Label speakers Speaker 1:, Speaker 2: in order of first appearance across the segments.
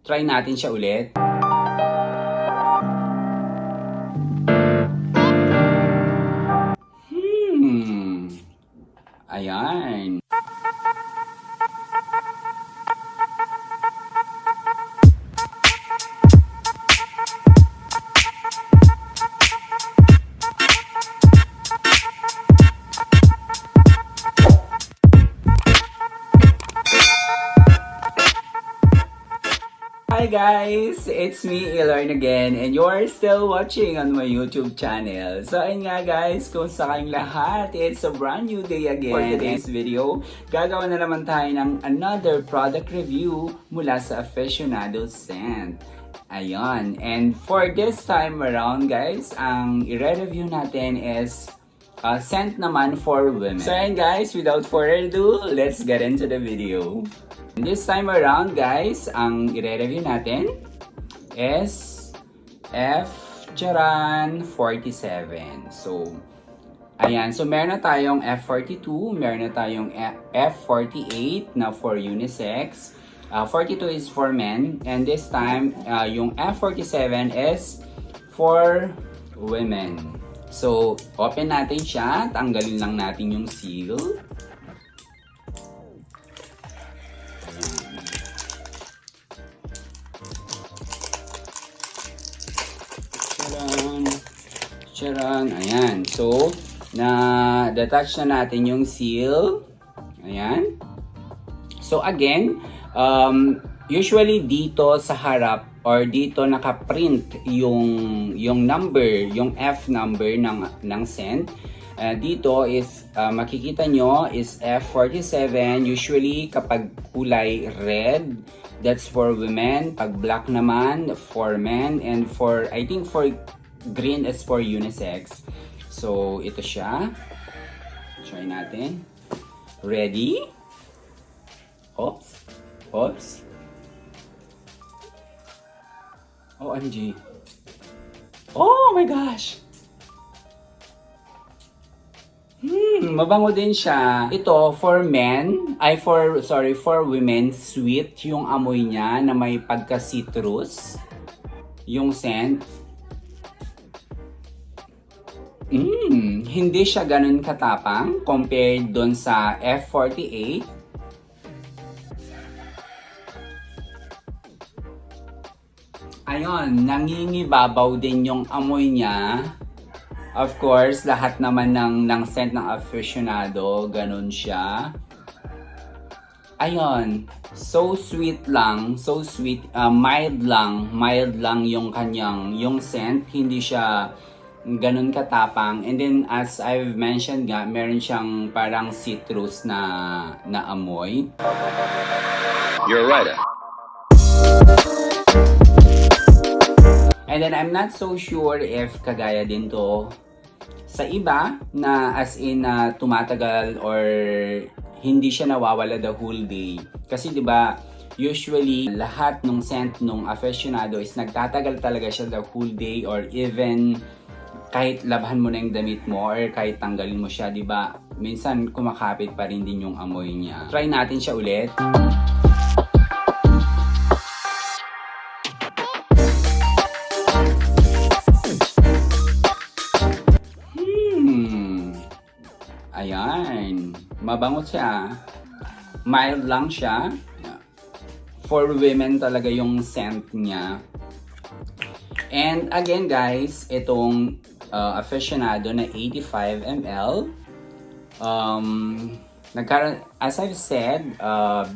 Speaker 1: try natin siya ulit. Ayan. Hi guys! It's me, Ylarn again, and you're still watching on my YouTube channel. So ayun nga guys, kung sa kayong lahat, it's a brand new day again. For today's video, gagawa na naman tayo ng another product review mula sa Aficionado scent. Ayun, and for this time around guys, ang i-review natin is scent naman for women. So ayun guys, without further ado, let's get into the video. This time around guys, ang i-review natin is F47. So, ayan. So, meron na tayong F42, meron na tayong F48 na for unisex. 42 is for men. And this time, yung F47 is for women. So, open natin siya. Tanggalin lang natin yung seal. Charan, ayan. So, na-detach na natin yung seal. Ayan. So, again, usually dito sa harap or dito nakaprint yung number, yung F number ng scent. Dito is, makikita nyo is F47. Usually, kapag kulay red, that's for women. Pag black naman, for men. And for, I think for green is for unisex. So, ito siya. Try natin. Ready? Oops. Oops. OMG. Oh my gosh! Mabango din siya. Ito, for men, for women, sweet yung amoy niya na may pagka-citrus. Yung scent. Hindi siya ganun katapang compared doon sa F48. Ayun, nangingibabaw din yung amoy niya. Of course, lahat naman ng scent ng Aficionado, ganun siya. Ayun, so sweet lang, so sweet, mild lang yung kanyang, yung scent, hindi siya ganun katapang. And then as I've mentioned nga, meron siyang parang citrus na amoy.
Speaker 2: You're right.
Speaker 1: And then I'm not so sure if kagaya din to sa iba na as in tumatagal or hindi siya nawawala the whole day. Kasi 'di ba, usually lahat ng scent ng Aficionado is nagtatagal talaga siya the whole day, or even kahit labhan mo na yung damit mo or kahit tanggalin mo siya, di ba? Minsan kumakapit pa rin din yung amoy niya. Try natin siya ulit. Ayan. Mabango siya. Mild lang siya. For women talaga yung scent niya. And again guys, itong Aficionado na 85 ml. As I've said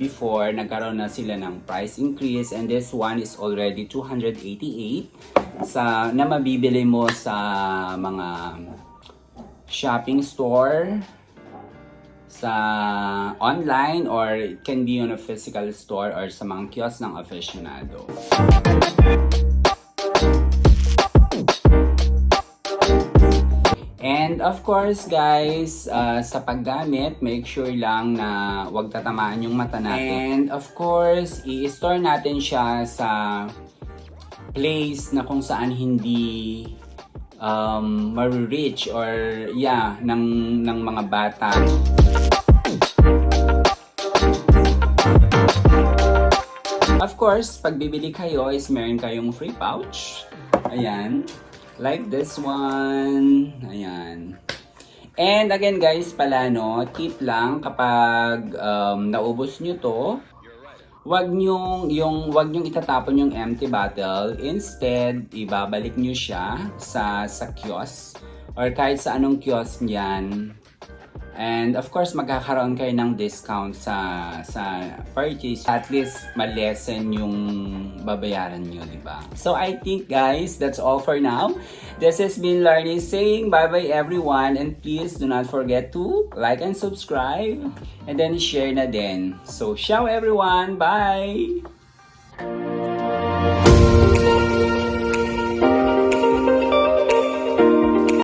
Speaker 1: before, nagkaroon na sila ng price increase, and this one is already 288 na mabibili mo sa mga shopping store, sa online, or it can be on a physical store or sa mga kiosk ng Aficionado. And of course guys, sa paggamit, make sure lang na huwag tatamaan yung mata natin. And of course, i-store natin siya sa place na kung saan hindi ma-reach or ng mga bata. Of of course, pag bibili kayo is meron kayong free pouch. Ayan. Like this one. Ayan. And again guys, pala no, tip lang kapag naubos nyo to, wag nyong itatapon yung empty bottle. Instead, ibabalik nyo siya sa kiosk or kahit sa anong kiosk niyan. And of course, magkakaroon kayo ng discount sa purchase. At least, ma-lessen yung babayaran nyo, di ba? So, I think guys, that's all for now. This has been Ylarn saying bye-bye everyone. And please do not forget to like and subscribe. And then share na din. So, ciao everyone! Bye!